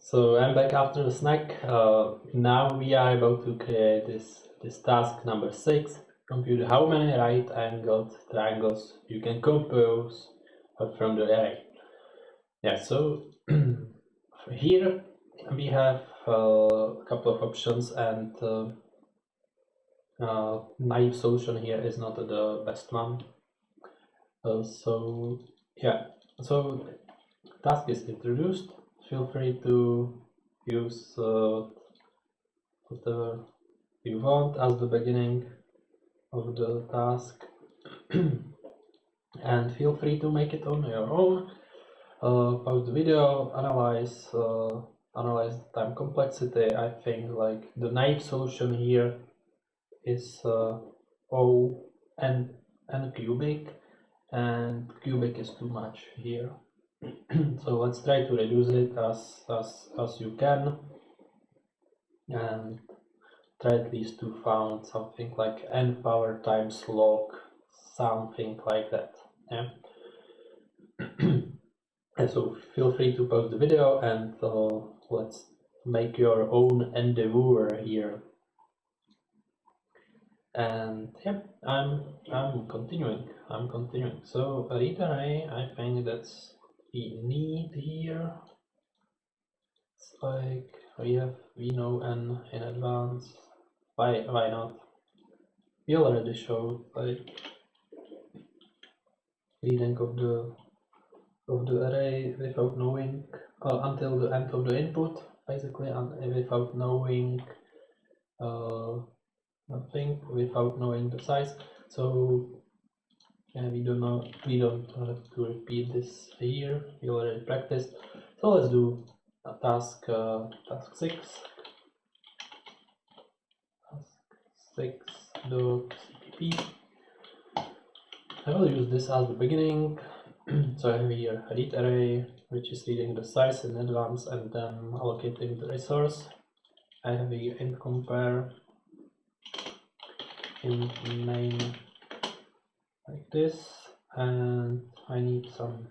So I'm back after the snack. Now we are about to create this task number 6. Compute how many right-angled triangles you can compose from the array. Yeah, so here we have a couple of options, and naive solution here is not the best one. So task is introduced. Feel free to use whatever you want as the beginning of the task and feel free to make it on your own. Pause the video, analyze the time complexity. I think like the naive solution here is O n cubic, and cubic is too much here. So let's try to reduce it as you can, and try at least to find something like n power times log, something like that. Yeah. And so feel free to pause the video and let's make your own endeavor here. And yeah, I'm continuing. So read array, I think that's we need here. It's like we know n in advance. Why not? We already showed like reading of the array without knowing until the end of the input, basically, and without knowing nothing, without knowing the size. So yeah, we don't have to repeat this here. We already practiced. So let's do a task 6. Task 6.cpp. I will use this as the beginning. So I have here a read array, which is reading the size in advance and then allocating the resource. I have here int compare, int name like this, and I need some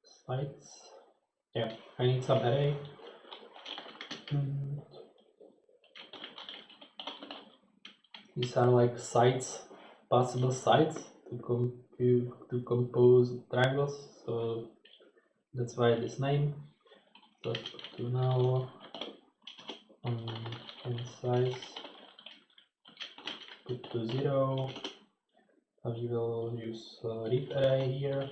slides. Yeah, I need some array. These are like sides, possible sides to compose triangles. So that's why this name. So to now in size put to 0. We will use read array here.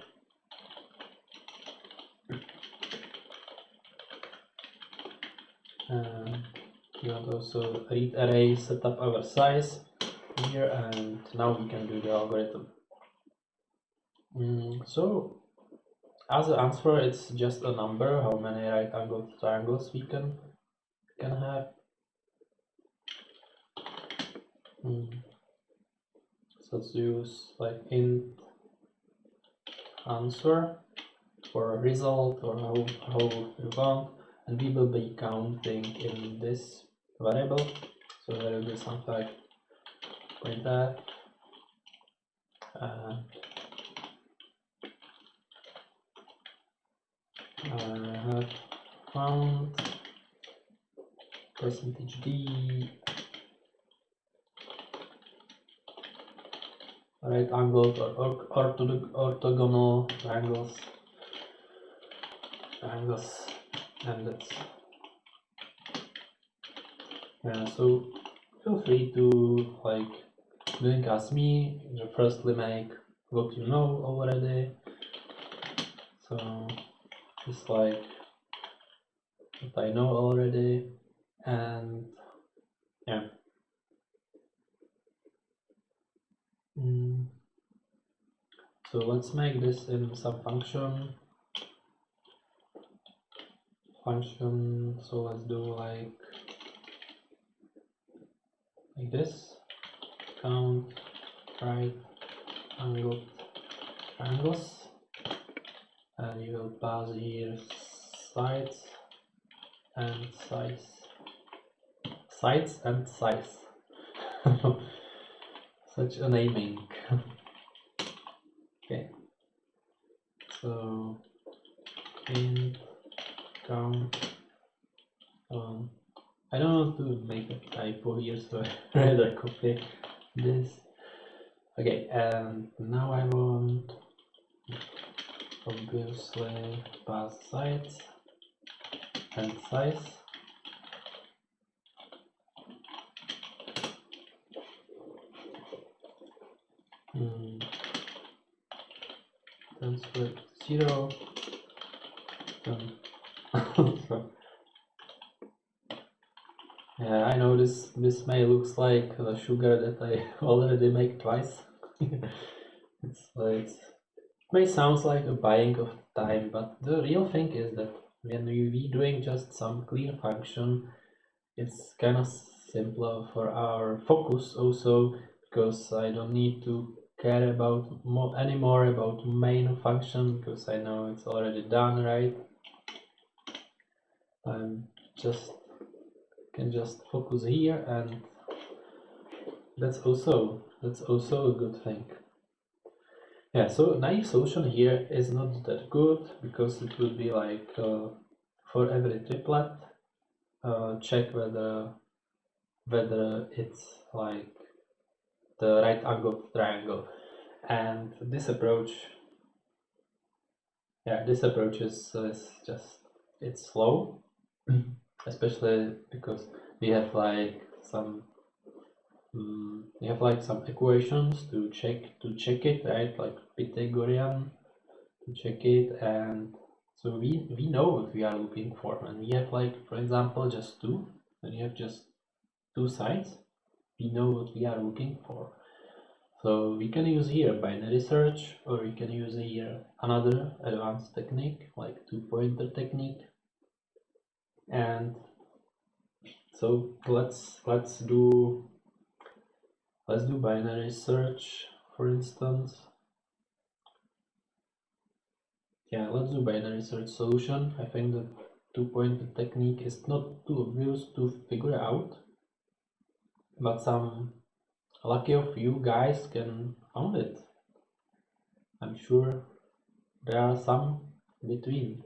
And we want also read array set up our size here, and now we can do the algorithm. So as an answer, it's just a number, how many right-angled triangles we can have. So let's use like int answer for result, or how you want, and we will be counting in this variable. So there will be something like printf and I have found %d right angled or orthogonal triangles, and that's so feel free to like doing as me, firstly make what you know already. So it's like what I know already, and yeah. So let's make this in some function. So let's do like this, count right angled triangles, and you will pass here sides and size. Such a naming. Okay, so int count. I don't want to make a typo here, so I rather copy this. Okay, and now I want obviously pass size and size. Transfer 0. Yeah, I know this may looks like the sugar that I already make twice. It's like, it may sound like a buying of time, but the real thing is that when we doing just some clear function, it's kind of simpler for our focus also, because I don't need to care about anymore about main function, because I know it's already done, right? I'm can just focus here, and that's also a good thing. Yeah, so naive solution here is not that good, because it would be like for every triplet check whether it's like the right angled triangle, and this approach is just, it's slow, especially because we have like some equations to check it, right? Like Pythagorean to check it, and so we know what we are looking for. And we have, like, for example, just two. When you have just two sides, we know what we are looking for. So we can use here binary search, or we can use here another advanced technique like two-pointer technique. And so let's do binary search, for instance. Yeah, let's do binary search solution. I think the two-pointer technique is not too obvious to figure out, but some lucky of you guys can find it. I'm sure there are some between.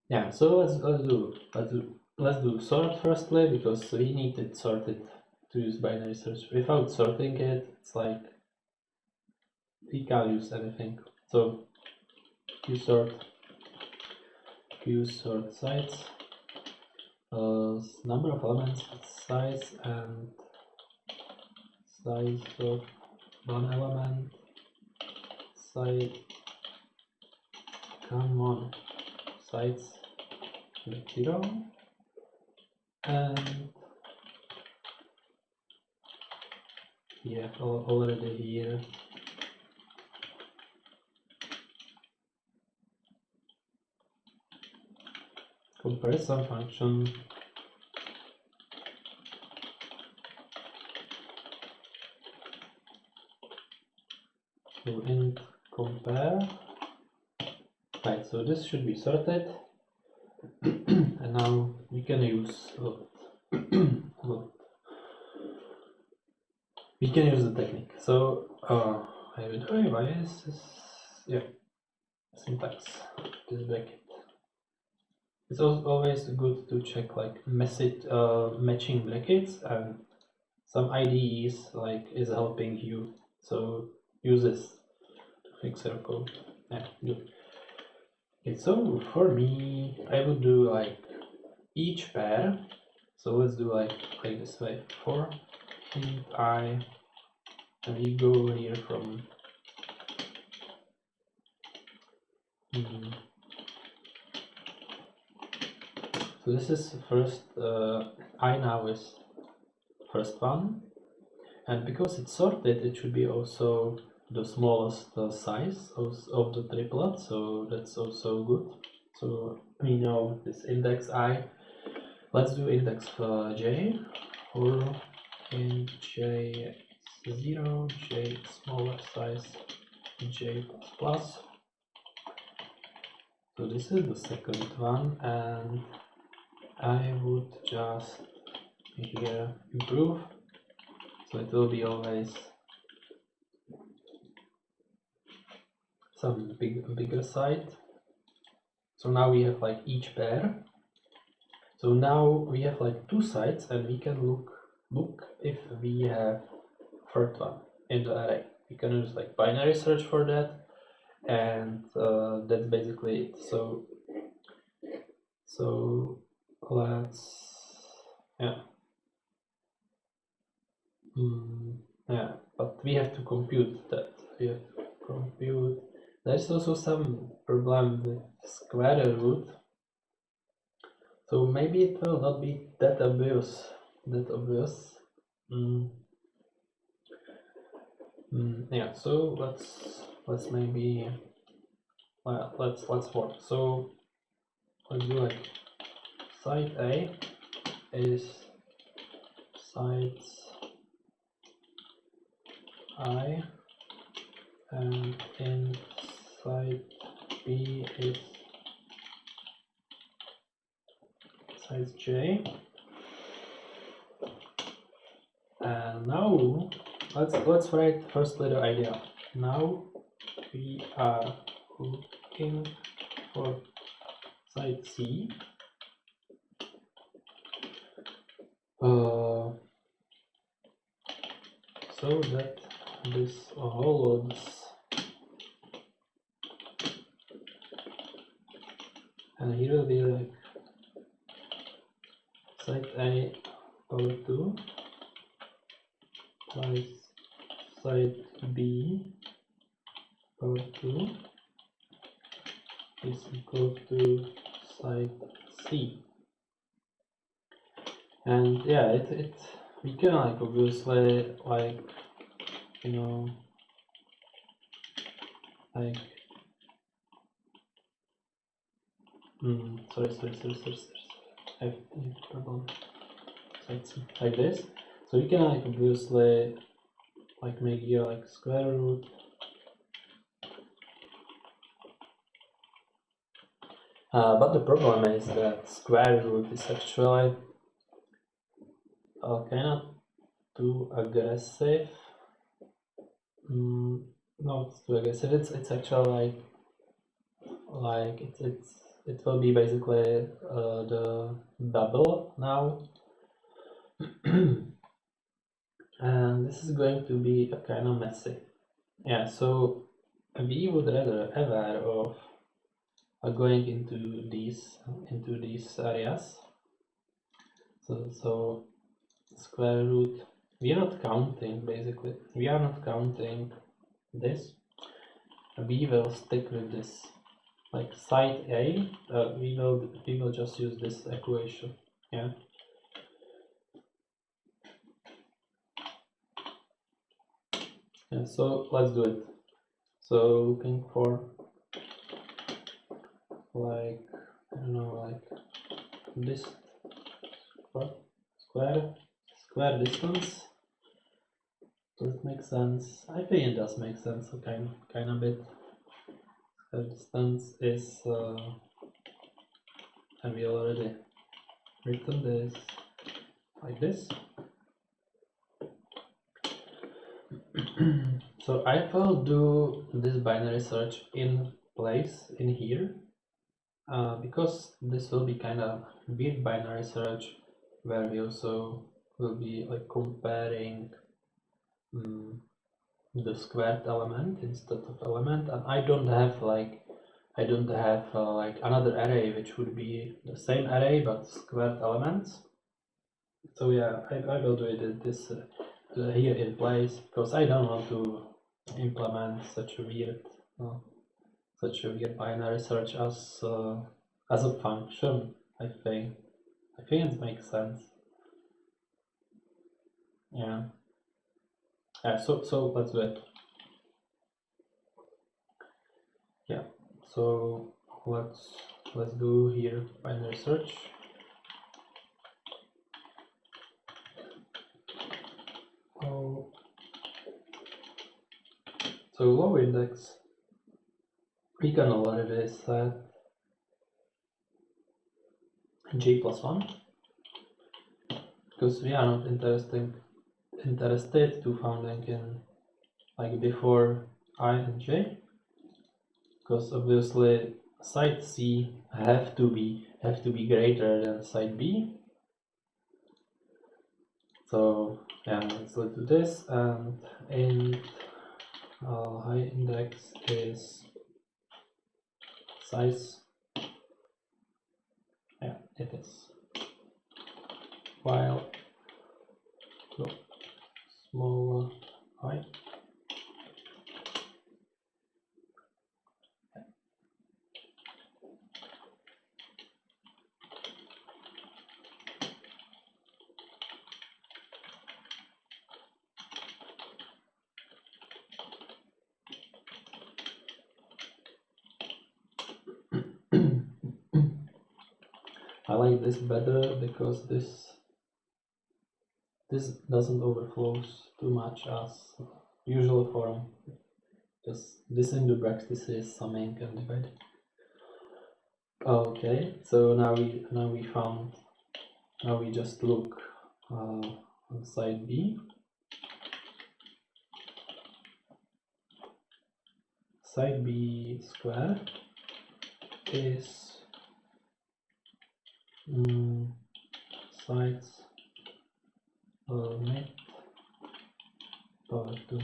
Yeah, so let's do sort firstly, because we need it sorted to use binary search. Without sorting it, it's like we can't use anything. So qsort size, number of elements, size, and size of one element, size, come on, size 0, and yeah, already here. Comparison function. So int compare. Right, so this should be sorted. And now we can use we can use the technique. So I would why is this? Yeah, syntax, this bracket. It's always good to check like matching brackets, and some IDEs like is helping you. So use this to fix your code. Yeah, good. Okay, so for me, I would do like each pair. So let's do like this way. For int I, and we go here from so this is the first I now is first one, and because it's sorted, it should be also the smallest size of the triplet, so that's also good. So we know this index I. Let's do index j, or int j 0, j smaller size, j plus. So this is the second one, and I would just here improve, so it will be always some bigger side. So now we have like each pair. So now we have like two sides, and we can look if we have third one in the array. We can use like binary search for that, and that's basically it. So let's but we have to compute that. We have to compute. There's also some problem with square root. So maybe it will not be that obvious. Yeah. So let's maybe let's work. So let's do like side A is sides I, and inside B is size J. And now let's write first little idea. Now we are looking for side C. So that this holds, and here will be like side A power 2 plus side B power 2 is equal to side C. And yeah, it we can like obviously like like sorry, I have a problem. Like this. So we can like obviously like make here like square root but the problem is that square root is actually kind of too aggressive. No, it's too aggressive. It's actually like it will be basically the double now. And this is going to be a kind of messy. Yeah, so we would rather aware of going into these areas. So square root, we are not counting basically. We are not counting this. We will stick with this. Like side A, we will just use this equation. Yeah. Yeah, so let's do it. So looking for like I don't know, like this square distance. Does it make sense? I think it does make sense. So kind of bit. Square distance is and we already written this like this. So I will do this binary search in place in here because this will be kind of weird binary search where we also will be like comparing the squared element instead of element, and I don't have like another array which would be the same array but squared elements. So yeah, I will do it this here in place because I don't want to implement such a weird binary search as a function. I think it makes sense. Yeah. So let's do it. Yeah. So let's do here binary search. Oh. So low index, we can already set j plus 1 because we are not interested to founding in like before I and j, because obviously side C have to be greater than side B. So yeah, let's do this, and int high index is size. Yeah, it is. While smaller high. I like this better because this doesn't overflow too much as usual form. Just this into brackets, summing and dividing. Okay, so now we found. Now we just look on side B. Side B square is sides mid power 2.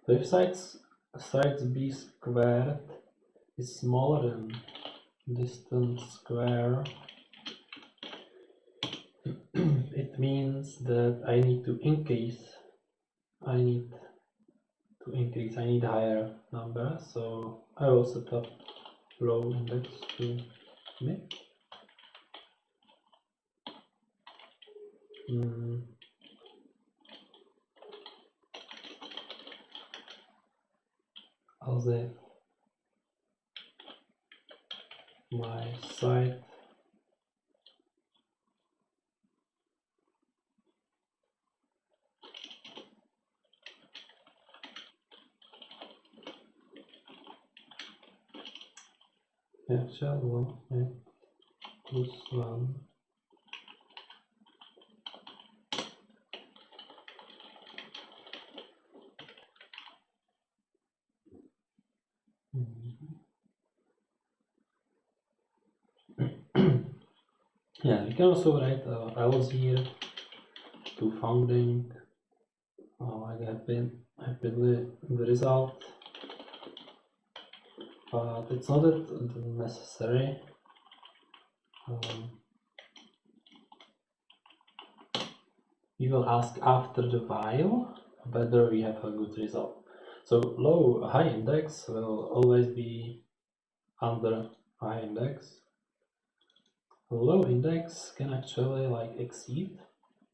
So if sides B squared is smaller than distance square, it means that I need to increase. I need higher number, so I will set up low index to mid. As if my site shall 1 plus 1 yeah, we can also write else here to founding like happily the result, but it's not that necessary. We will ask after the while whether we have a good result. So high index will always be under high index. Low index can actually like exceed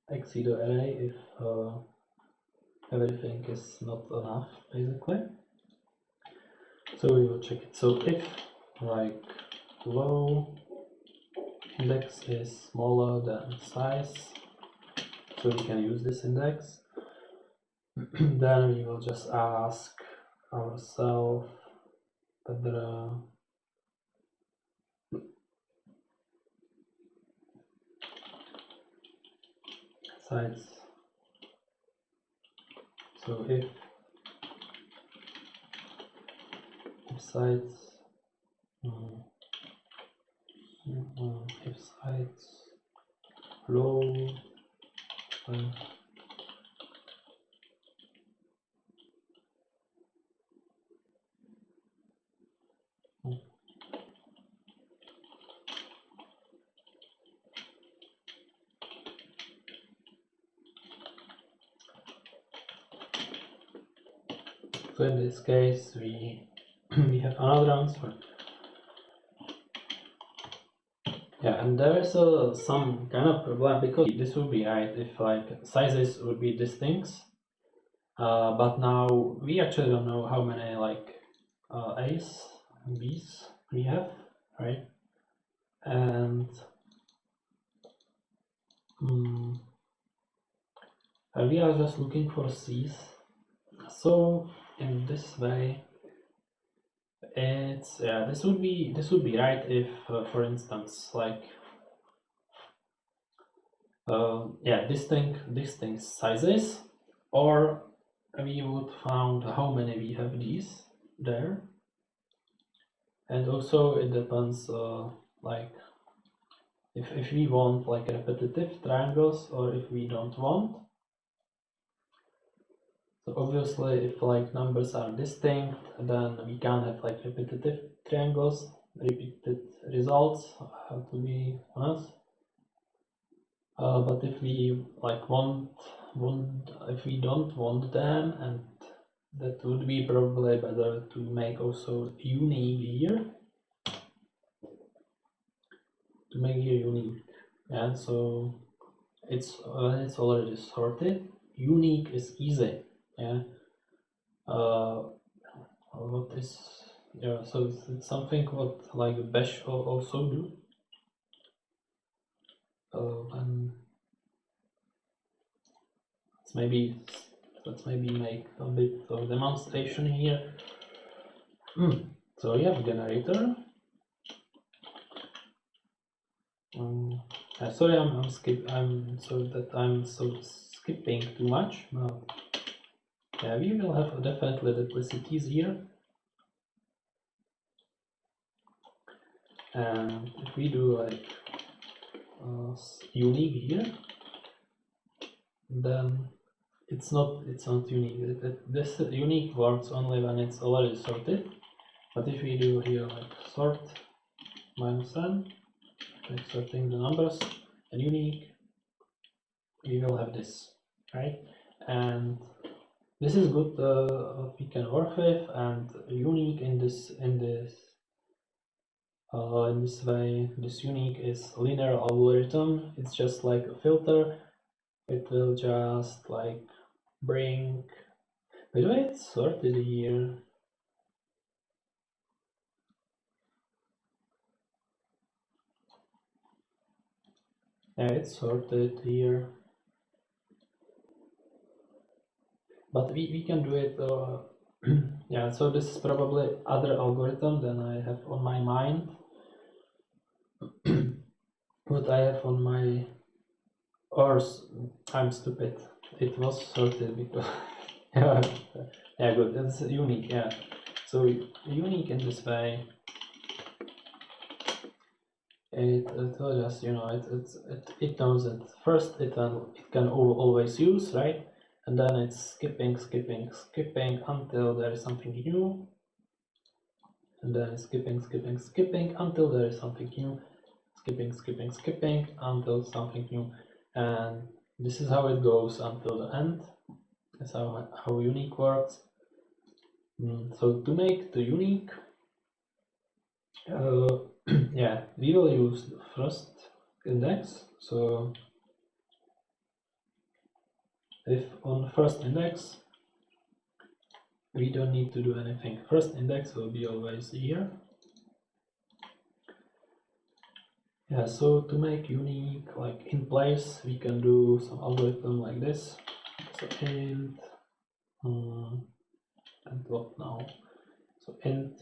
the array if everything is not enough, basically. So we will check it. So if like low index is smaller than size, so we can use this index, then we will just ask ourselves whether size. So if size if size low so in this case we have another answer. Yeah, and there is some kind of problem because this would be right if like sizes would be distinct, but now we actually don't know how many like A's and B's we have, right? And we are just looking for C's. So in this way, it's this would be right if, for instance, like yeah, distinct sizes, or we would found how many we have these there. And also it depends like if we want like repetitive triangles or if we don't want. So obviously if like numbers are distinct, then we can have like repetitive triangles, repeated results, to be honest. But if we like if we don't want them, and that would be probably better to make also unique here. To make here unique, and so it's already sorted. Unique is easy, yeah. What is, yeah, so it's something what like Bash also do. And let's maybe make a bit of demonstration here. So we have generator. Sorry, I'm skipping too much. But yeah, we will have definitely duplicities here. And if we do like unique here, then it's not unique. This unique works only when it's already sorted. But if we do here like sort -n, like sorting the numbers, and unique, we will have this, right? And this is good what we can work with, and unique in this way. This unique is linear algorithm. It's just like a filter. It will just like bring. By the way, it's sorted here. Yeah, it's sorted here. But we can do it. Yeah, so this is probably other algorithm than I have on my mind. What I have on my, or I'm stupid. It was sorted because yeah, yeah, good. It's unique. Yeah, so unique in this way. It will just, you know, it knows it first. It can always use, right? And then it's skipping until there is something new, and then skipping until there is something new, skipping until something new, and this is how it goes until the end. That's how unique works. So to make the unique, yeah, we will use the first index. So if on first index we don't need to do anything, first index will be always here. Yeah, so to make unique, like in place, we can do some algorithm like this. So int, and what now? So int,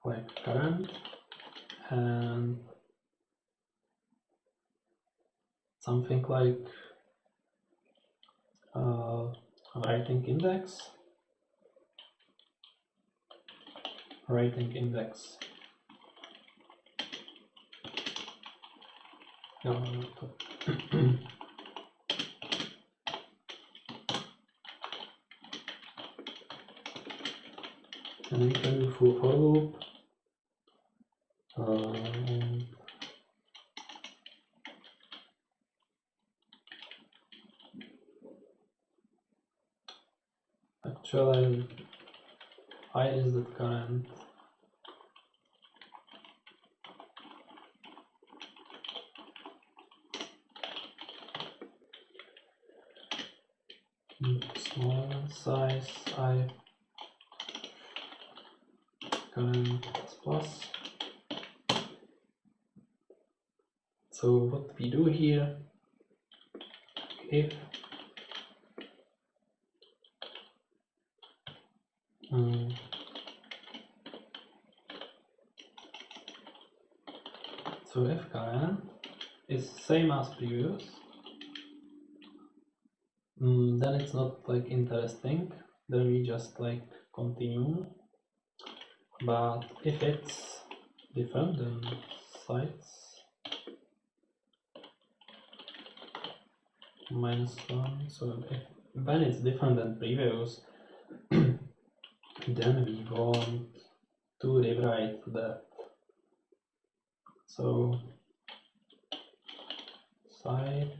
like current, and something like writing index. And we can do for loop. Actually, I is the current. Small size I current plus. So what we do here, if So if current is same as previous, then it's not like interesting. Then we just like continue. But if it's different, then sites -1. So if when it's different than previous, then we want to rewrite that. So site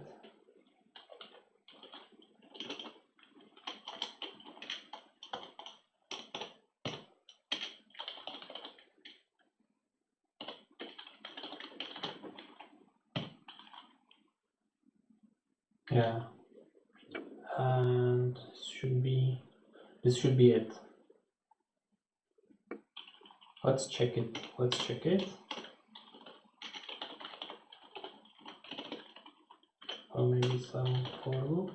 yeah, and this should be it. Let's check it. Or maybe some for loop.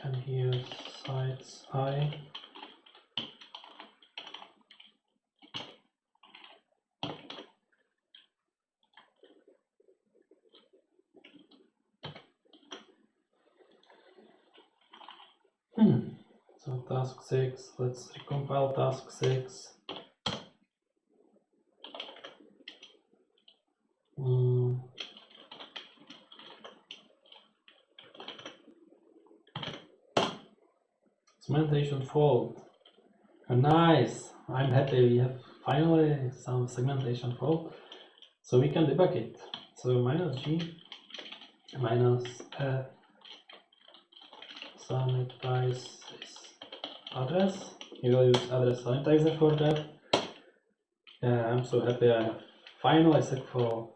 And here sites I. So task 6, let's recompile task 6. Segmentation fault. Nice! I'm happy we have finally some segmentation fault. So we can debug it. So -g -sanitize address. We will use address sanitizer for that. Yeah, I'm so happy I have finally segfault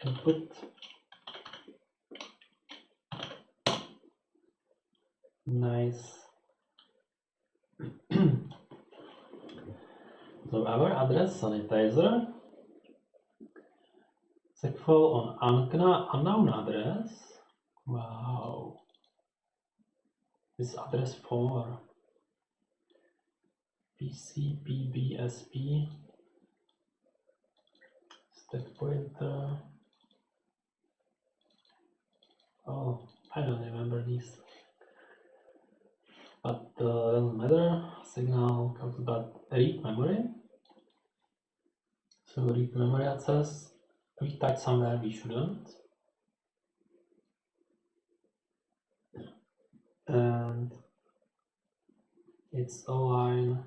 input. Nice. So our address sanitizer segfault on unknown address. Wow. This address for PCPBSP stack pointer. Oh, I don't remember these. But doesn't matter. Signal comes about read memory. So read memory access. We type somewhere we shouldn't. And it's a line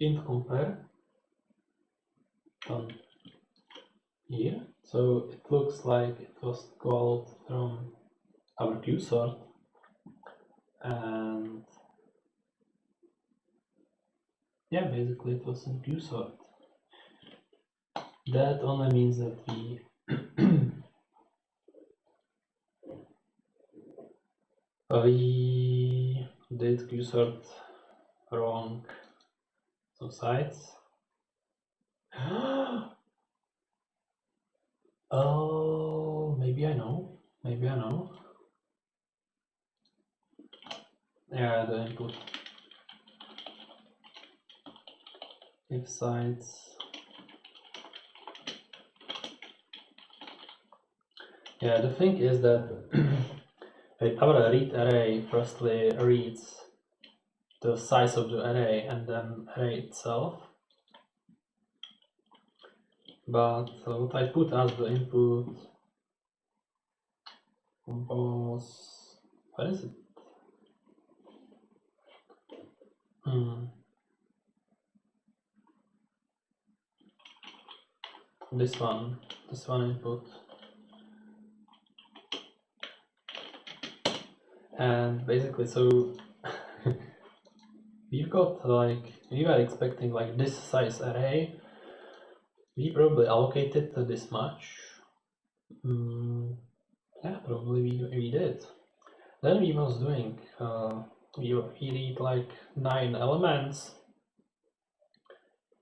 int compare done here. So it looks like it was called from our queue sort, and yeah, basically it was in queue sort. That only means that we we did queue sort wrong some sites. Oh, maybe I know. Yeah, the input if sites. Yeah, the thing is that our read array firstly reads the size of the array and then array itself. But what I put as the input was, what is it? This one input. And basically, so we've got like, we were expecting like this size array. We probably allocated to this much. Yeah, probably we did. Then we was doing we read like 9 elements,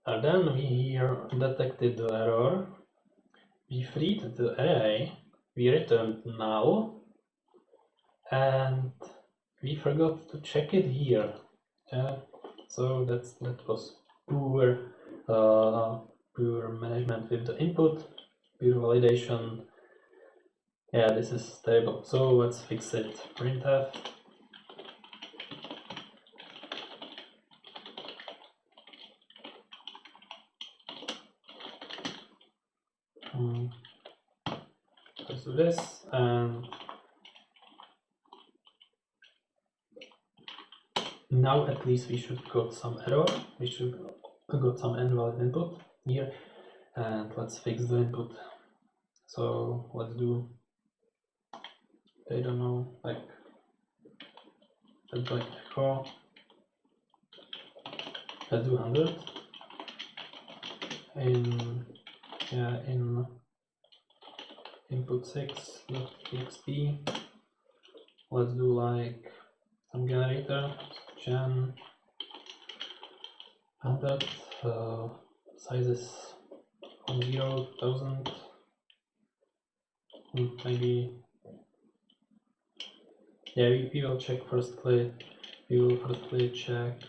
and then we here detected the error. We freed the array, we returned null, and we forgot to check it here. So that was poor management with the input, poor validation. Yeah, this is stable. So let's fix it. Printf. Let's do this, and now at least we should got some error. We should got some invalid input here, and let's fix the input. So let's do, I don't know, like let's do like echo. Let's do 100 in input 6.txt. Let's do like some generator gen 100 sizes from 0 to 1000. Maybe, yeah, we will check firstly. We will firstly check.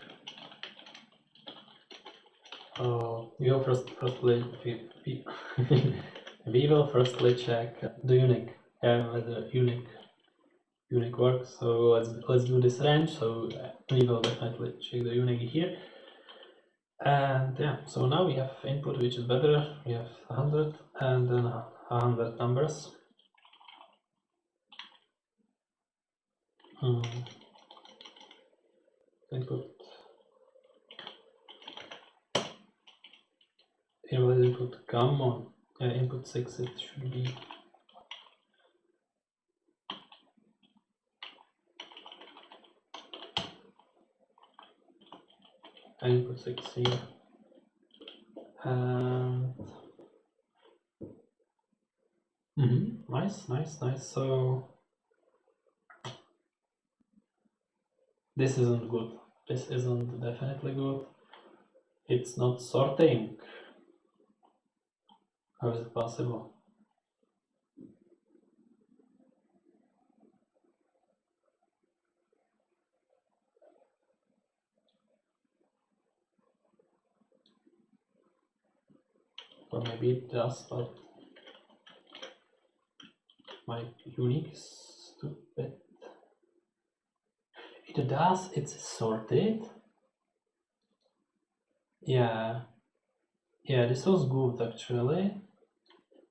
We will firstly we will firstly check the unique. The unique works. So let's do this range. So we will definitely check the unique here. And yeah, so now we have input which is better. We have 100 and then 100 numbers. Input. Here was input common. Input 6 it should be. Input 6 here. And nice. So this isn't good. This isn't definitely good. It's not sorting. How is it possible? Or maybe it does, but my unique is stupid. It does, it's sorted. Yeah, this was good actually.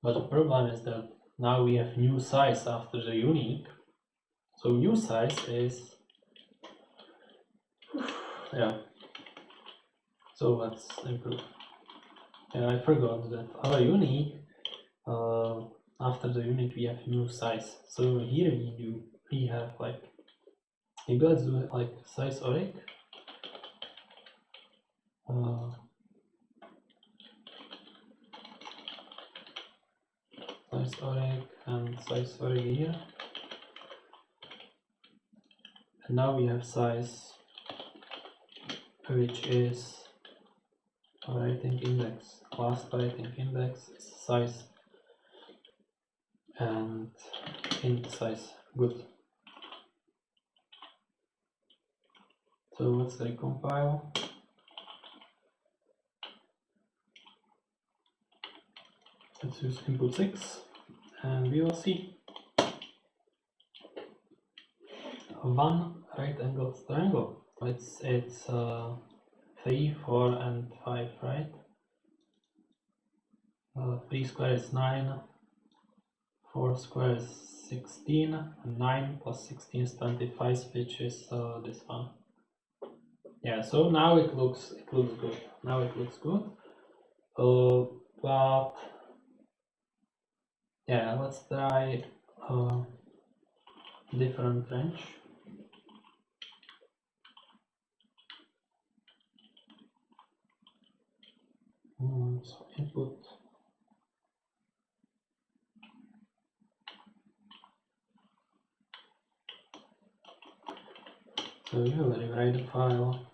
But the problem is that now we have new size after the unique. So new size is, yeah. So let's improve. Yeah, I forgot that our unique, after the unique we have new size. So here we have like, maybe let's do it like size oric. Size oric and size oric here. And now we have size, which is writing index. Last writing index is size and int size. Good. So let's recompile. Let's use input 6 and we will see. 1 right angled triangle. It's 3, 4 and 5, right? 3 square is 9, 4 square is 16, and 9 plus 16 is 25, which is this one. Yeah, so now it looks good. Now it looks good. But yeah, let's try different range. So input. So we will rewrite the file.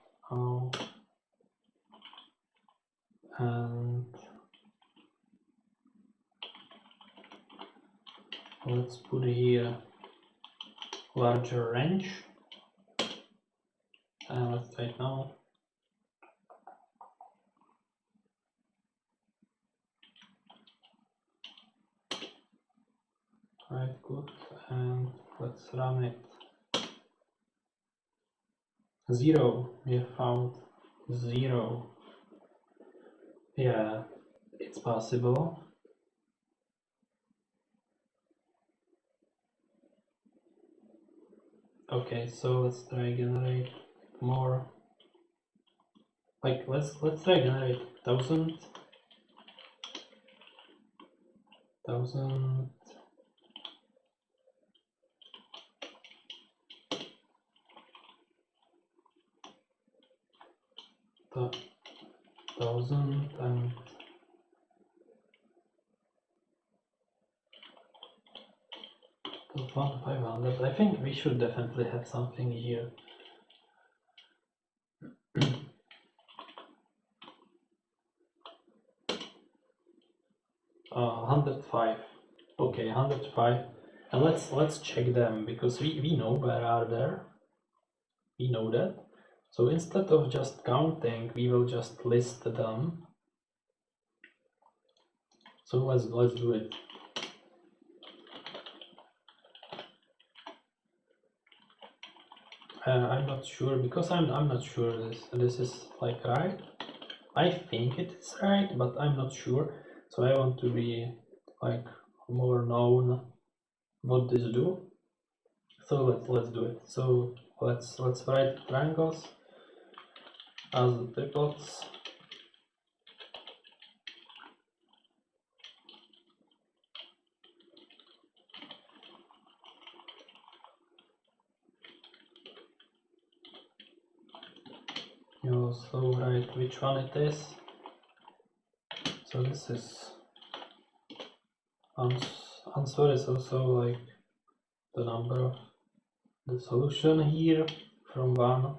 And let's put here larger range. And let's try it now. Right, good. And let's run it. 0. We have found 0. Yeah, it's possible. Okay, so let's try generate more. Like let's try generate 1000. And 1500. I think we should definitely have something here. 105. Okay, 105. And let's check them because we know where are there. We know that. So instead of just counting, we will just list them. So let's do it. I'm not sure because I'm not sure this is like right. I think it is right, but I'm not sure. So I want to be like more known what this do. So let's do it. So let's write triangles as the triplets. You also write which one it is. So this is answer is also like the number of the solution here from 1.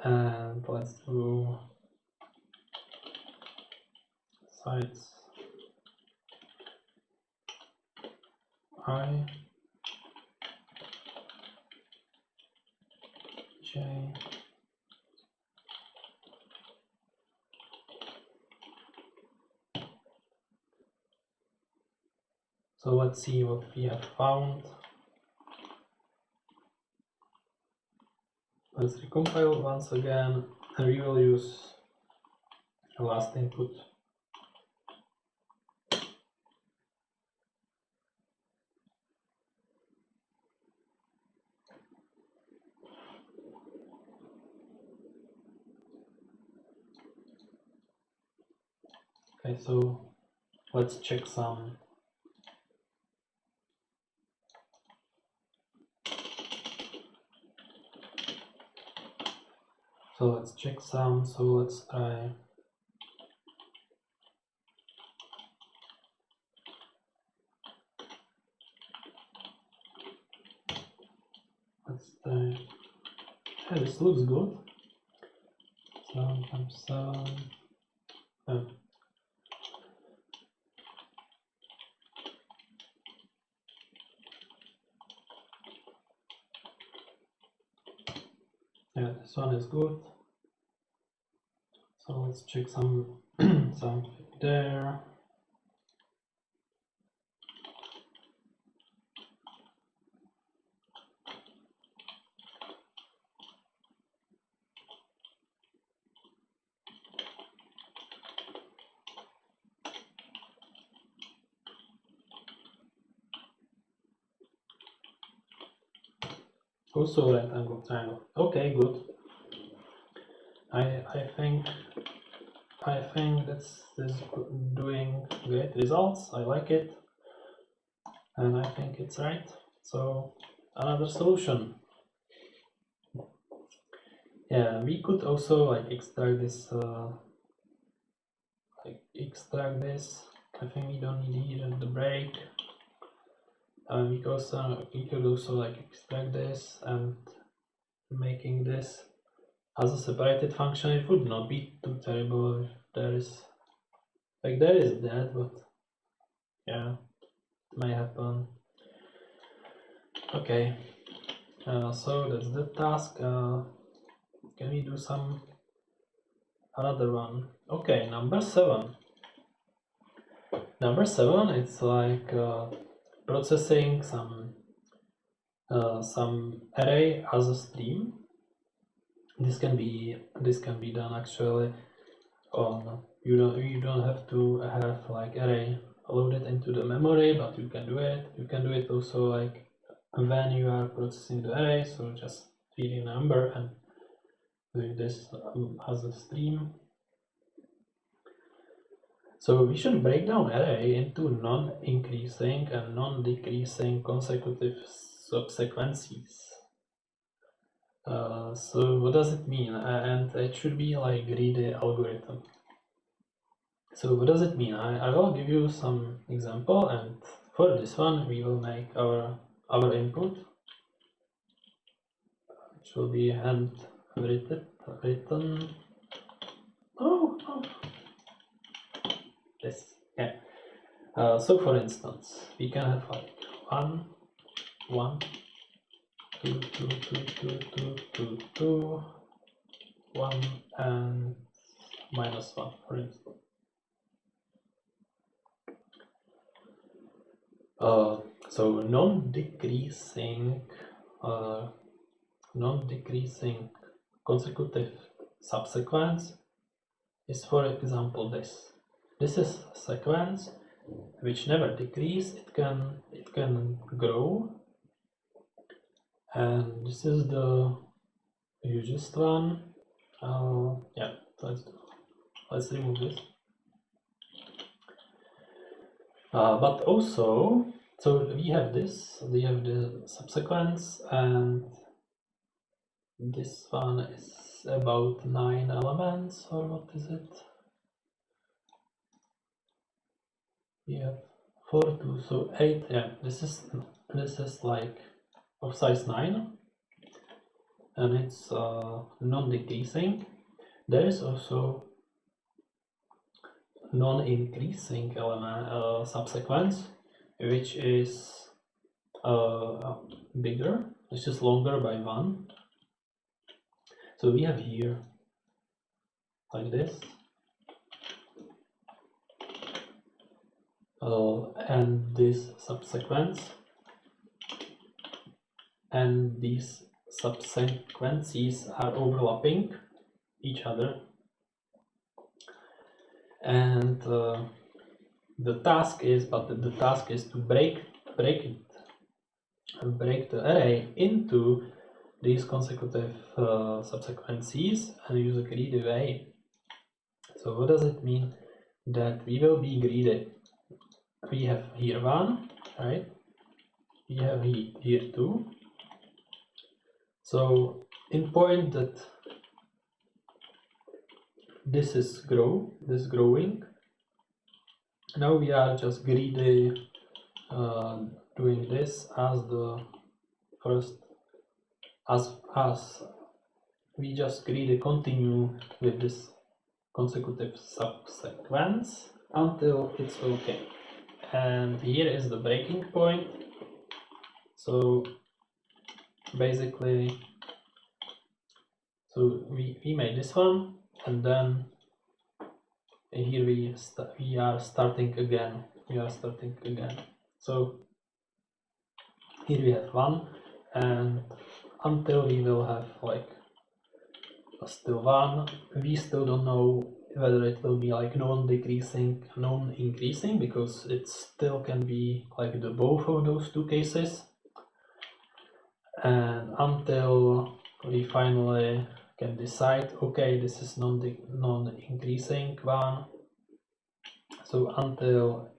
And let's do sides I, J, so let's see what we have found. Let's recompile once again, and we will use the last input. Okay, so let's check some. So let's check some. So let's try. Let's try. Yeah, this looks good. 7 times 7. Oh. Yeah, this one is good. So let's check some something there. Also rectangle triangle. Okay, good. I think this is doing great results. I like it, and I think it's right. So another solution. Yeah, we could also like extract this. I think we don't need here the break. We could also like extract this and making this as a separated function. It would not be too terrible if there is that, but yeah, it may happen. Okay, so that's the task. Can we do another one? Okay, number 7. Number 7, it's like processing some array as a stream. This can be done actually on you don't have to have like array loaded into the memory, but you can do it. You can do it also like when you are processing the array, so just feeding a number and doing this as a stream. So we should break down array into non-increasing and non-decreasing consecutive subsequencies. So what does it mean? And it should be like greedy algorithm. So what does it mean? I will give you some example, and for this one we will make our input, which will be handwritten. Oh. Yes. Yeah. So for instance, we can have like 1, 1, 2, 2, 2, 2, 2, 2, 2, 1, and -1, for instance. So non-decreasing consecutive subsequence is, for example, this. This is a sequence which never decrease. It can grow, and this is the hugest one. Yeah, let's remove this. But also, so we have this. We have the subsequence, and this one is about 9 elements, or what is it? We have 4, 2, so 8. Yeah, this is like of size 9, and it's non-decreasing. There is also non-increasing element subsequence, which is bigger. It's just longer by 1. So we have here like this, and this subsequence, and these subsequences are overlapping each other, and the task is to break the array into these consecutive subsequences and use a greedy way. So what does it mean that we will be greedy? We have here 1, right? We have here 2. So in point that this is growing. Now we are just greedy doing this as the first, as we just greedy continue with this consecutive subsequence until it's okay. And here is the breaking point. So basically, so we made this one, and then here we are starting again. So here we have 1, and until we will have like still 1, we still don't know whether it will be like non-decreasing, non-increasing, because it still can be like the both of those two cases. And until we finally can decide, okay, this is non-increasing one. So until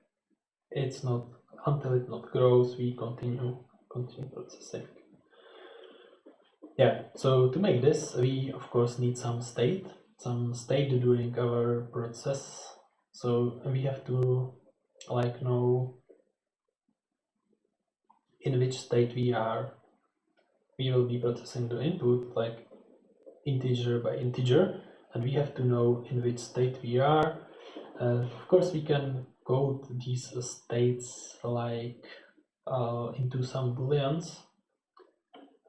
it not grows, we continue processing. Yeah, so to make this, we of course need some state during our process. So we have to like know in which state we are. we will be processing the input like integer by integer, and we have to know in which state we are. Of course, we can code these states like into some booleans,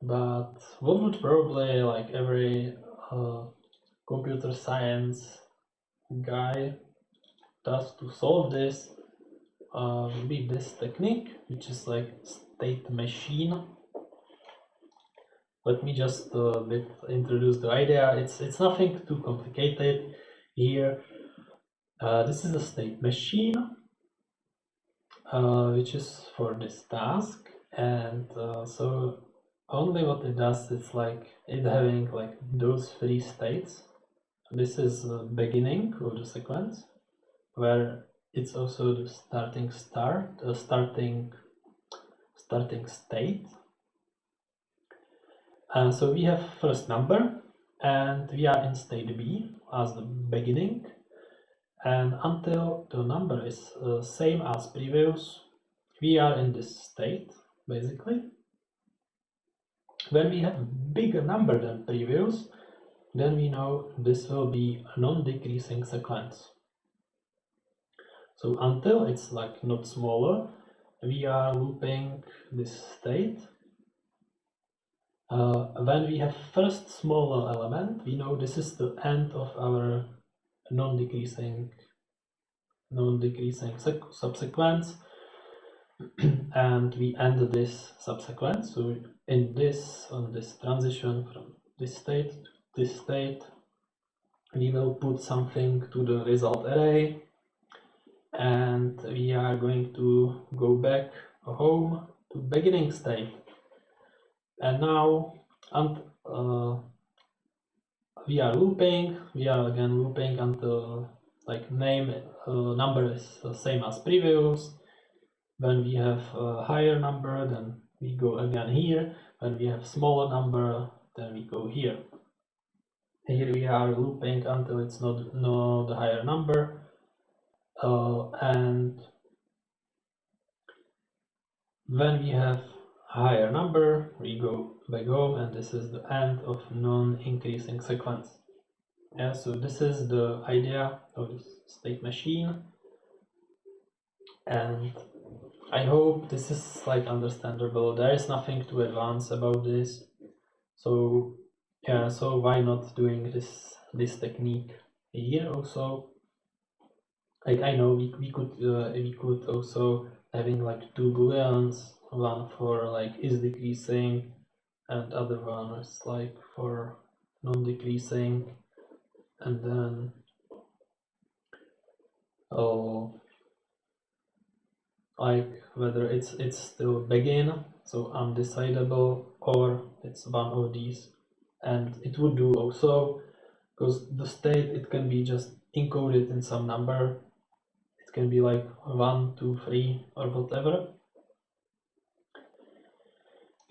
but what would probably like every computer science guy does to solve this will be this technique, which is like state machine. Let me just introduce the idea. It's nothing too complicated here. This is a state machine, which is for this task, and so only what it does is like it having like those three states. This is the beginning of the sequence, where it's also the starting state. So we have first number, and we are in state B as the beginning, and until the number is same as previous, we are in this state basically. When we have a bigger number than previous, then we know this will be a non-decreasing sequence. So until it's like not smaller, we are looping this state. When we have first smaller element, we know this is the end of our non-decreasing subsequence, and we end this subsequence. So in this transition from this state to this state, we will put something to the result array, and we are going to go back home to beginning state. And now we are again looping until like number is the same as previous. When we have a higher number, then we go again here. When we have smaller number, then we go here. Here we are looping until it's not the higher number, and when we have higher number, we go back home, and this is the end of non-increasing sequence. Yeah, so this is the idea of this state machine, and I hope this is like understandable. There is nothing too advanced about this, so yeah, so why not doing this technique here also? Like I know we could also having like two booleans, one for like is decreasing and other one is like for non-decreasing, and then like whether it's still begin, so undecidable, or it's one of these. And it would do also, because the state, it can be just encoded in some number. It can be like 1, 2, 3 or whatever.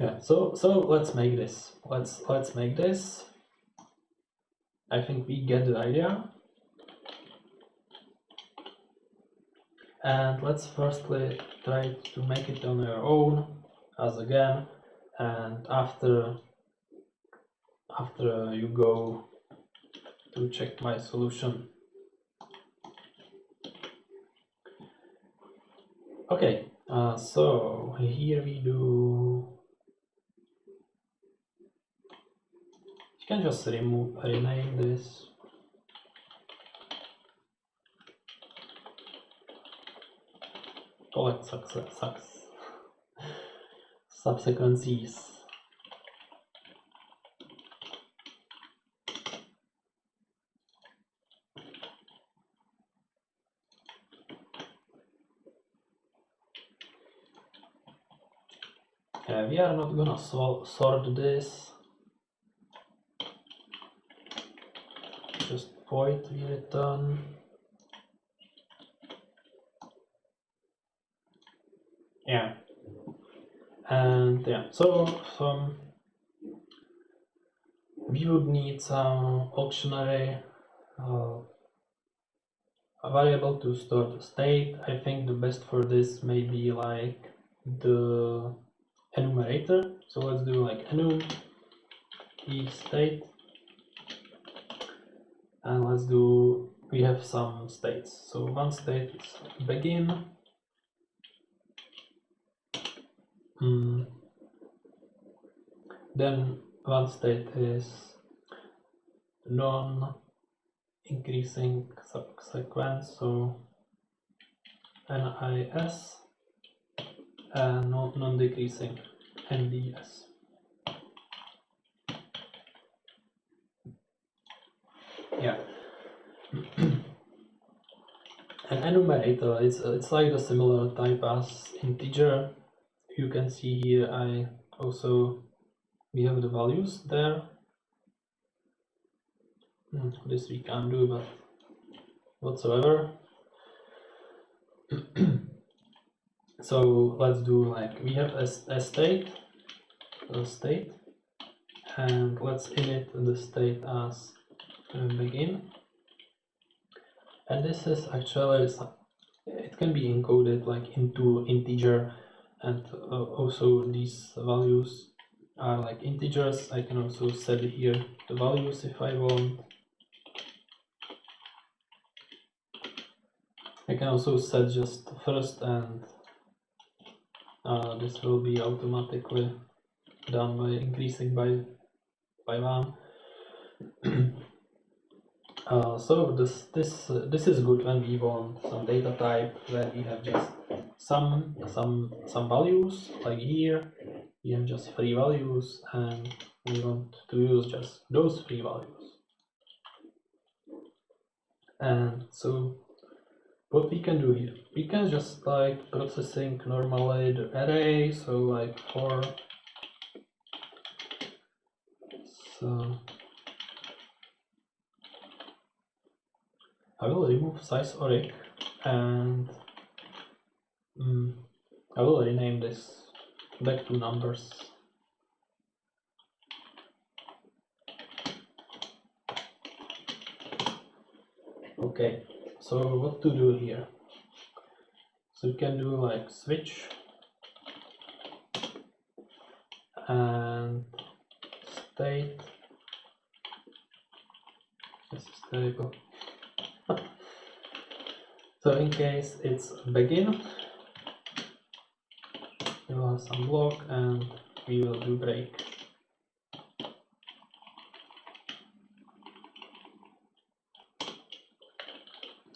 Yeah, so let's make this. Let's make this. I think we get the idea. And let's firstly try to make it on your own as again, and after you go to check my solution. Okay, so here we do, you can just rename this. Collect subsequencies. We are not gonna sort this, just void we return. Yeah, and yeah, so we would need some auctionary a variable to store the state. I think the best for this may be like the enumerator. So let's do like enum e state, and let's do, we have some states. So one state is begin, then one state is non-increasing subsequence, so NIS, and non-decreasing NDS. Yeah. An enumerator, it's like a similar type as integer. You can see here we have the values there. This we can't do, but whatsoever. So let's do like, we have a state, and let's init the state as begin. And this is actually, it can be encoded like into integer, and also these values are like integers. I can also set here the values if I want. I can also set just first, and this will be automatically done by increasing by 1. So this is good when we want some data type where we have just some values, like here we have just 3 values, and we want to use just those 3 values. And so what we can do here, we can just like processing normally the array, so like for I will remove size oric, and I will rename this back to numbers. Okay, so what to do here? So you can do like switch and state. This is stable. So in case it's begin, we will have some block, and we will do break.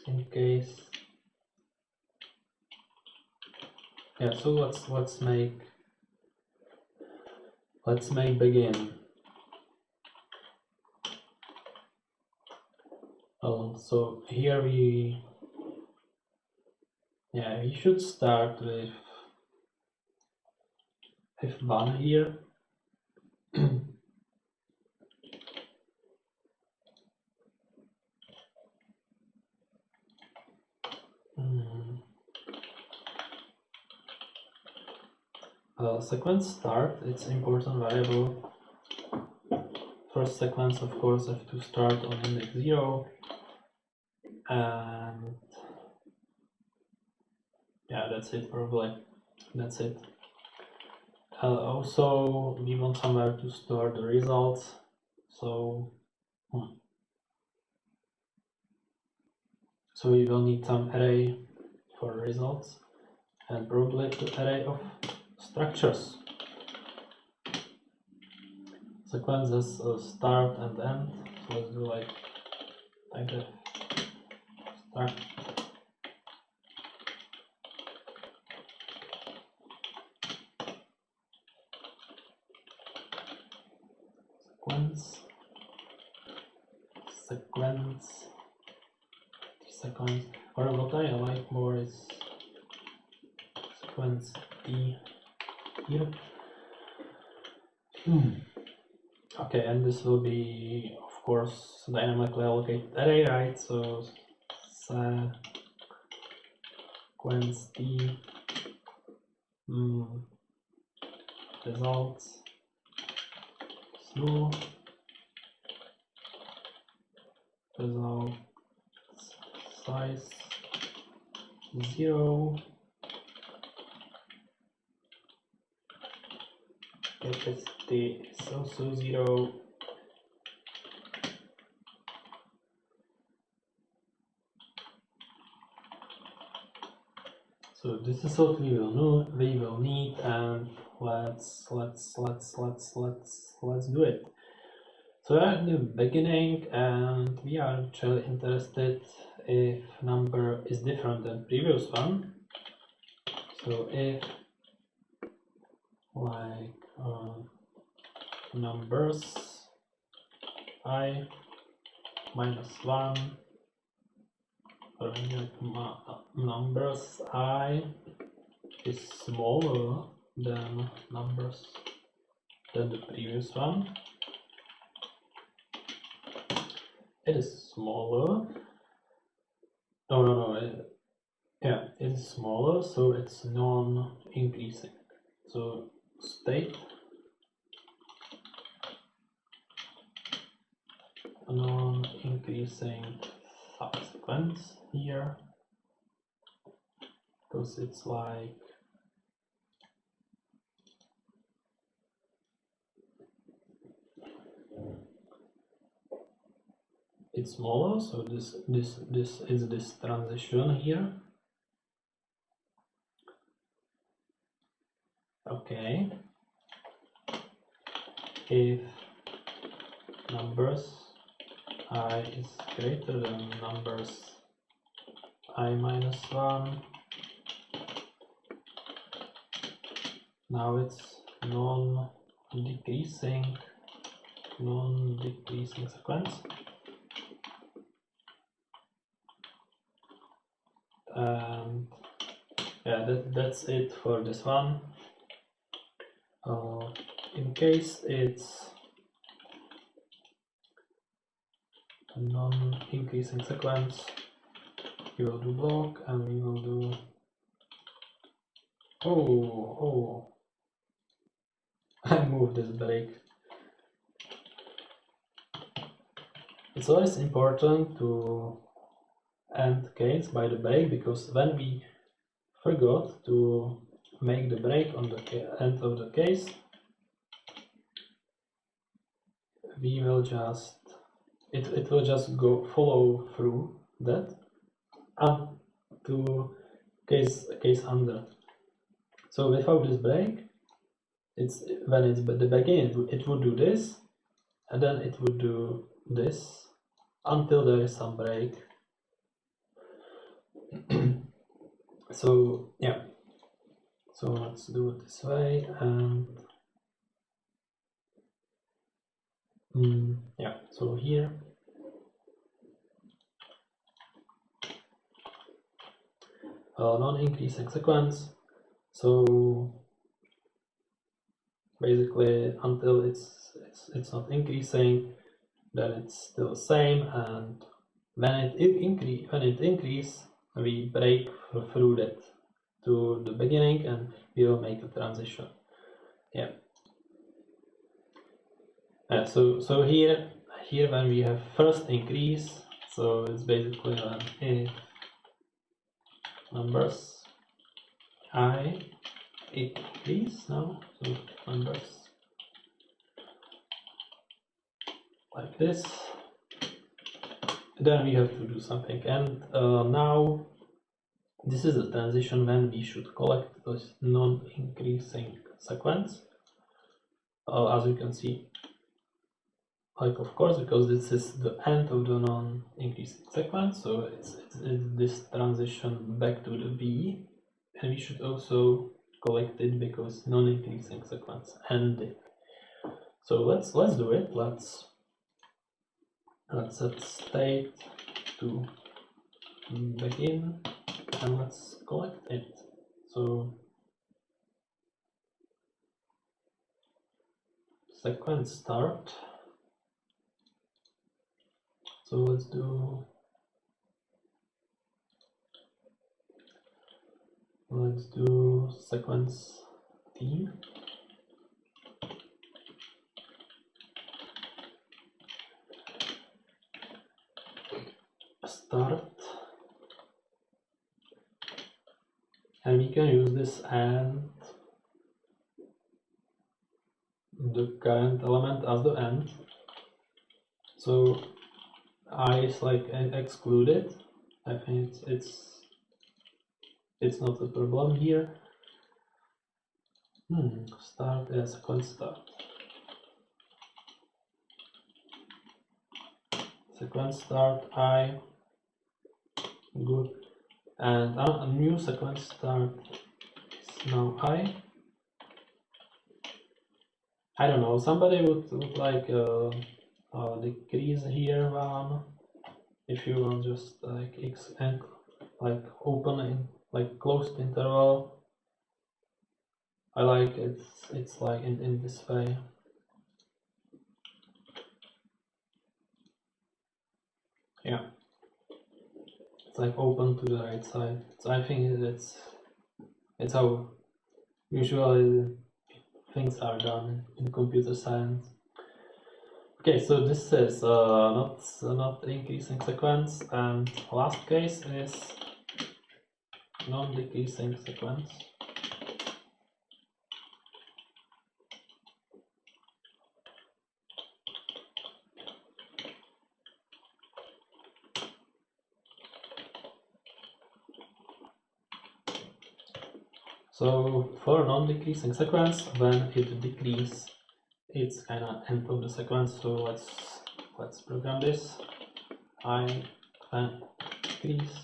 In case, yeah. So let's make begin. So here we should start with 1 here. Sequence start, it's important variable. First sequence, of course, have to start on index 0, and yeah, that's it probably. That's it. Also, we want somewhere to store the results, so so we will need some array for results, and probably the array of structures. Sequences start and end, so let's do like that. Start. Sequence, or what I like more is sequence D here. Okay, and this will be, of course, dynamically allocated array, right? So sequence D results null, result size 0. capacity is also 0. So this is what we will need, and let's do it. So we are in the beginning, and we are actually interested if number is different than previous one. So if like numbers I minus 1, or numbers I is smaller than numbers than the previous one. It is smaller. Yeah, it is smaller, so it's non-increasing. So state non-increasing subsequence here, because it's like it's smaller, so this is this transition here. Okay, if numbers I is greater than numbers I minus 1, now it's non-decreasing sequence, and yeah, that's it for this one. In case it's a non-increasing sequence, we will do block, and we will do I moved this break. It's always important to end case by the break, because when we forgot to make the break on the end of the case, we will just it will just go follow through that up to case under. So without this break, it's when it's the beginning, it would do this, and then it would do this until there is some break. So yeah, so let's do it this way, and yeah, so here non-increasing sequence, so basically until it's not increasing, then it's still the same, and when it increase, we break through that to the beginning, and we will make a transition. Yeah. So here when we have first increase, so it's basically when if numbers I increase now, so numbers like this, then we have to do something, and now this is a transition when we should collect this non-increasing sequence, as you can see, like of course, because this is the end of the non-increasing sequence, so it's this transition back to the B, and we should also collect it because non-increasing sequence ended. So let's do it. Let's set state to begin, and let's collect it. So sequence start. So let's do sequence T. Start, and we can use this and the current element as the end. So I is like excluded. I think it's not a problem here. Start as sequence start. Sequence start I good, and a new sequence start is now I don't know. Somebody would like decrease here one if you want just like x and like open in like closed interval. I like it's like in this way. Yeah, it's like open to the right side. So I think it's how usually things are done in computer science. Okay, so this is not increasing sequence, and last case is non-decreasing sequence. So for non-decreasing sequence, when it decreases, it's kind of end of the sequence. So let's program this. I can decrease.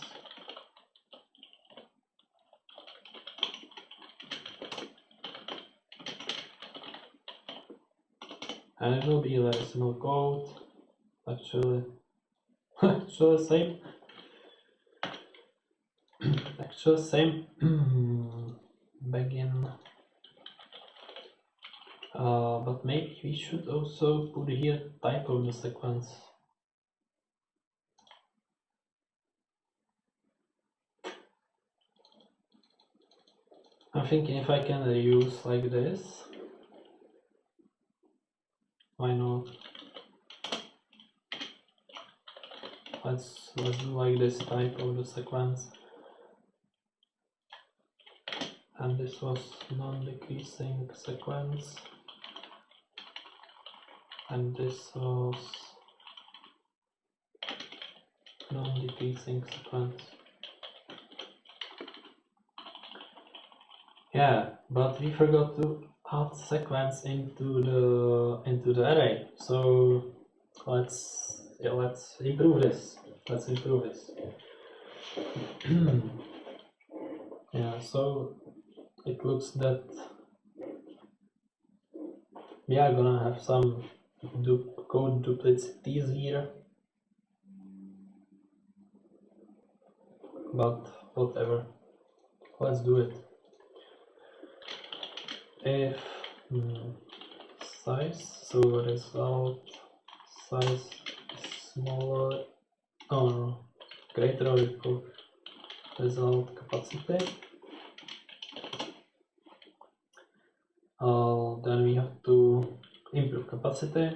And it will be like a small code, actually same. Actually same. Begin. But maybe we should also put here type of the sequence. I'm thinking if I can reuse like this, why not? Let's do like this type of the sequence. And this was non-decreasing sequence. And this was non-decreasing sequence. Yeah, but we forgot to add sequence into the array. So let's improve this. Let's improve this. Yeah, so it looks that we are gonna have some code duplicities here, but whatever. Let's do it. If size, so result size is smaller, no, greater or equal result capacity, then we have to improve capacity.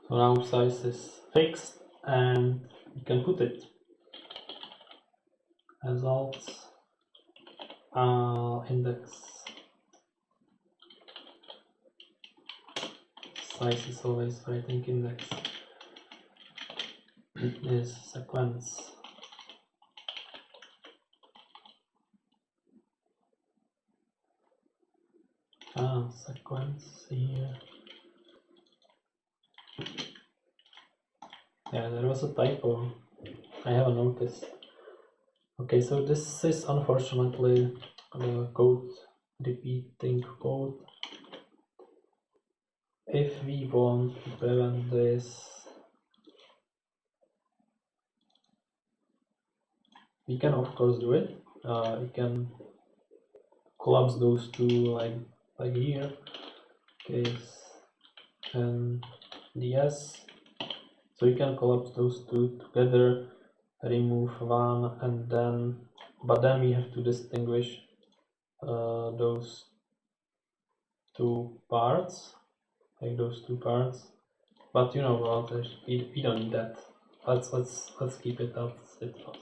So now size is fixed and you can put it. Results index size is always writing index is sequence. Sequence here. Yeah, there was a typo. I haven't noticed. Okay, so this is unfortunately the code repeating code. if we want to prevent this, we can of course do it. We can collapse those two like here, case and ds. So we can collapse those two together, remove one, and then, but then we have to distinguish those two parts, like those two parts. But you know what? We don't need that. Let's keep it as it was.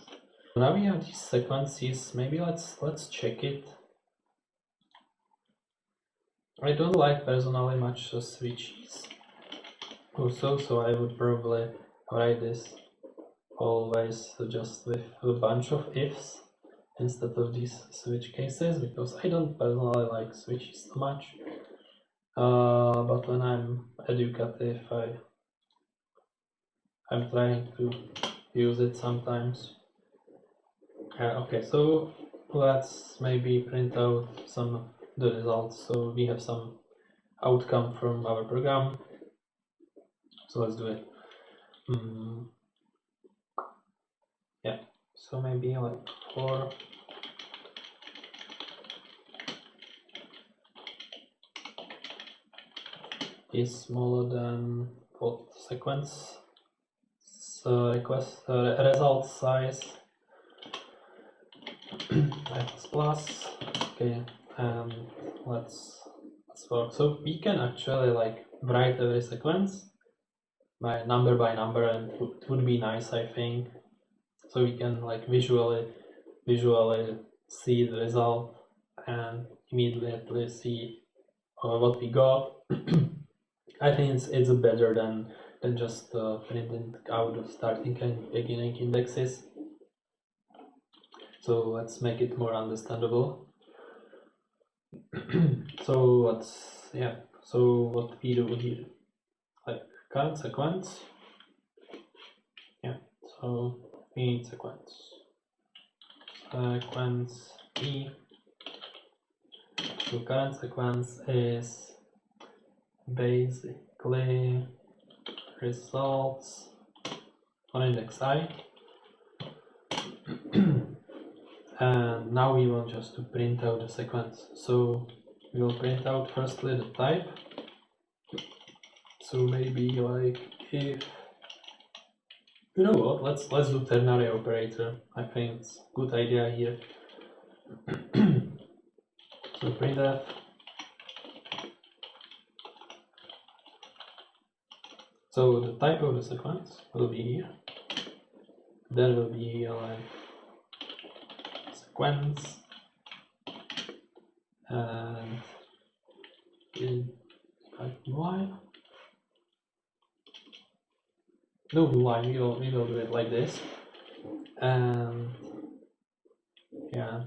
Now we have these sequences. Maybe let's check it. I don't like personally much switches. Also, so I would probably write this always just with a bunch of ifs instead of these switch cases, because I don't personally like switches so much. But when I'm educative, I'm trying to use it sometimes. Okay, so let's maybe print out some of the results, so we have some outcome from our program. So let's do it. Yeah, so maybe like 4 is smaller than what sequence request result size plus. Okay, and let's work. So we can actually like write every sequence by number, and it would be nice, I think. So we can like visually see the result and immediately see what we got. I think it's better than just printing out the starting and beginning indexes. So let's make it more understandable. So what we do here, like current sequence. Yeah, so we need sequence E. So current sequence is basically results on index I. And now we want just to print out the sequence. So we will print out firstly the type. So maybe like if, you know what, let's do ternary operator. I think it's a good idea here. So printf so the type of the sequence will be here. There will be like sequence and in line. No new line, we will do it like this. And yeah.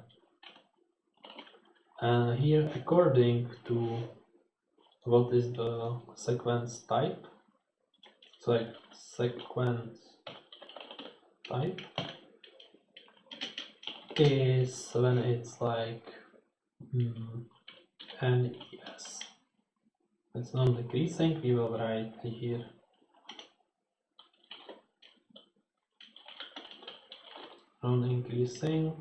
And here, according to what is the sequence type, so like sequence type is when it's like NES. It's non-decreasing, we will write here non-increasing.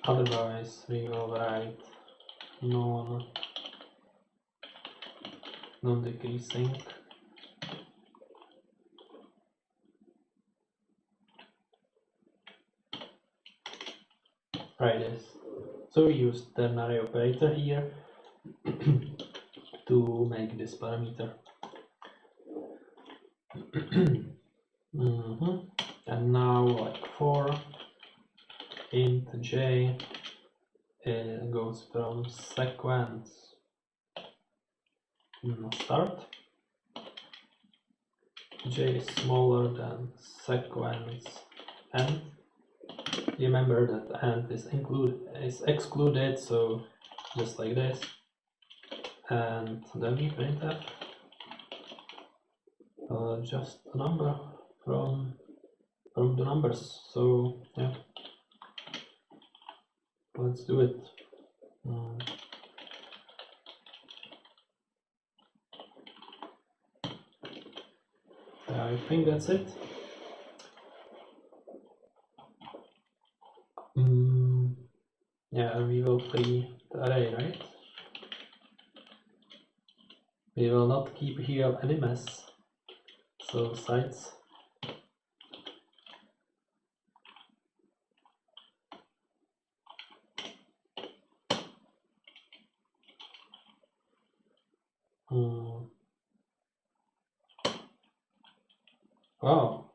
Otherwise, we will write non-decreasing. Right, this. So we use ternary operator here to make this parameter. And now like for int j goes from sequence start. J is smaller than sequence end. Remember that end is excluded, so just like this. And then we print that just a number from the numbers. So yeah. let's do it. I think that's it. Yeah, we will free the array, right? We will not keep here any mess. So sites. Wow.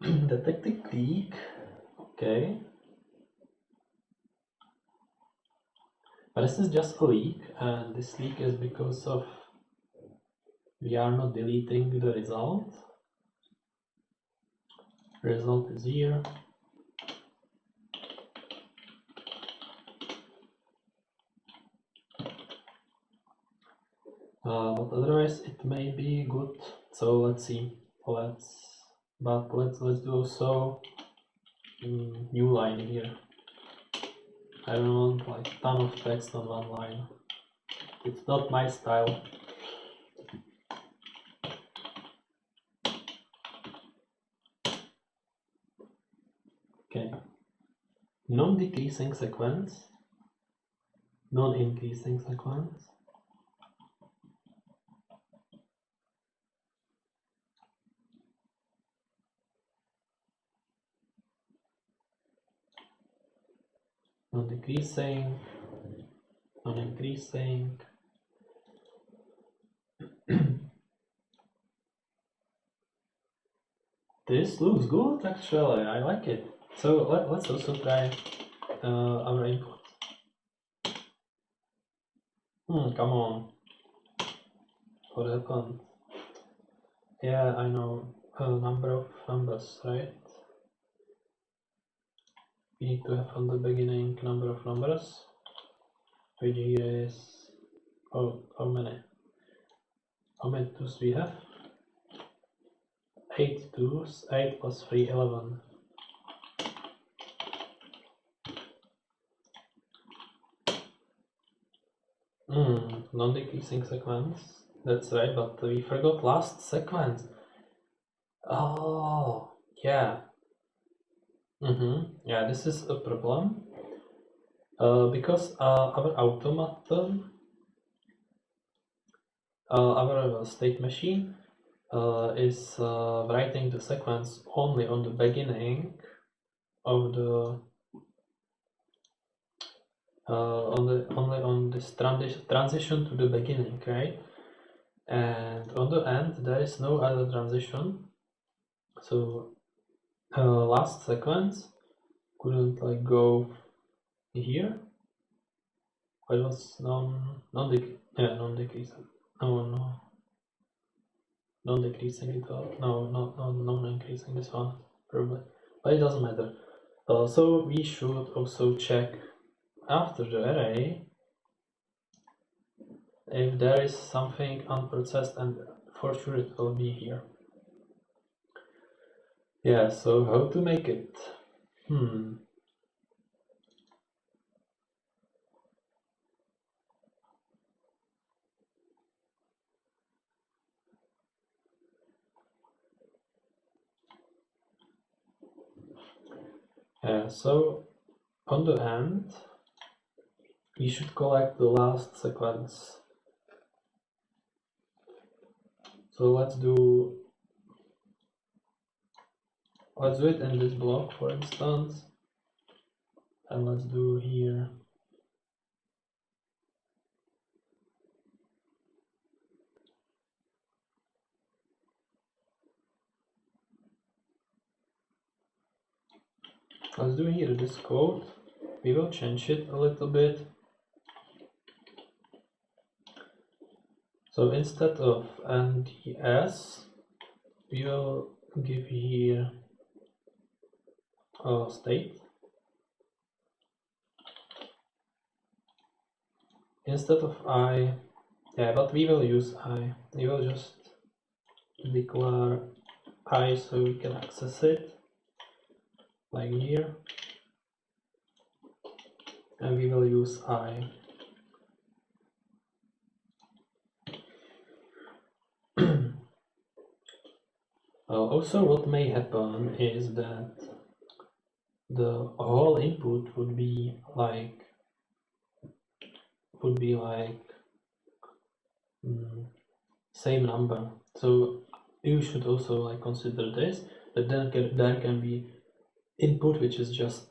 Detected leak. Okay. But this is just a leak, and this leak is because of we are not deleting the result. Result is here. But otherwise it may be good. So let's see. Let's do also new line here. I don't want like ton of text on one line. It's not my style. Okay. Non-decreasing sequence. Non-increasing sequence. Non-decreasing. Non-increasing. This looks good actually, I like it. So let's also try our input. Come on. What happened? Yeah, I know. A number of numbers, right? We need to have from the beginning number of numbers, which here is how many? How many twos we have? 8 twos, 8 plus 3, 11. Non-decreasing sequence. That's right, but we forgot last sequence. Oh, yeah. Yeah, this is a problem. Because our automaton, our state machine, is writing the sequence only on the beginning of the only on this transition to the beginning, right? And on the end there is no other transition. So last sequence couldn't like go here. It was non-decreasing. Non-decreasing it all. No, increasing this one probably, but it doesn't matter. So we should also check after the array if there is something unprocessed, and for sure it will be here. Yeah, so how to make it? So on the end we should collect the last sequence. So let's do it in this block, for instance, and let's do here this code. We will change it a little bit. So instead of NDS, we will give here a state. Instead of I, but we will use I. We will just declare I so we can access it. like here, and we will use I. Also, what may happen is that the whole input would be like same number. So you should also like consider this, that there can be input which is just,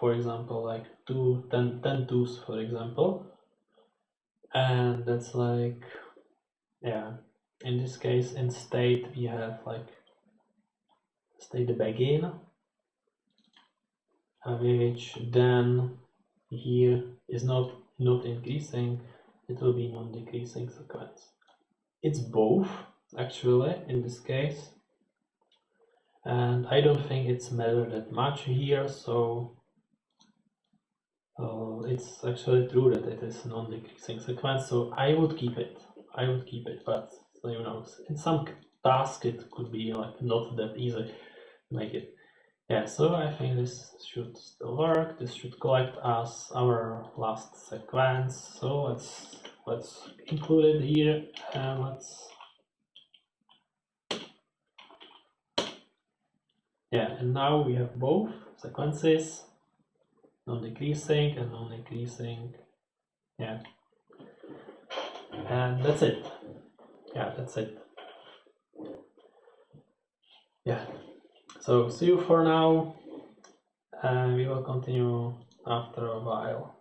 for example, like 10 twos, for example, and that's like, yeah, in this case in state we have like state the begin, which then here is not increasing, it will be non-decreasing sequence. It's both actually in this case, and I don't think it's matter that much here, so it's actually true that it is non-decreasing sequence, so I would keep it, but you know, in some task it could be like not that easy to make it. Yeah, so I think this should still work. This should collect as our last sequence. So let's include it here, and let's, yeah, and now we have both sequences, non-decreasing and non-decreasing. Yeah, and that's it. Yeah, that's it. Yeah, so see you for now, and we will continue after a while.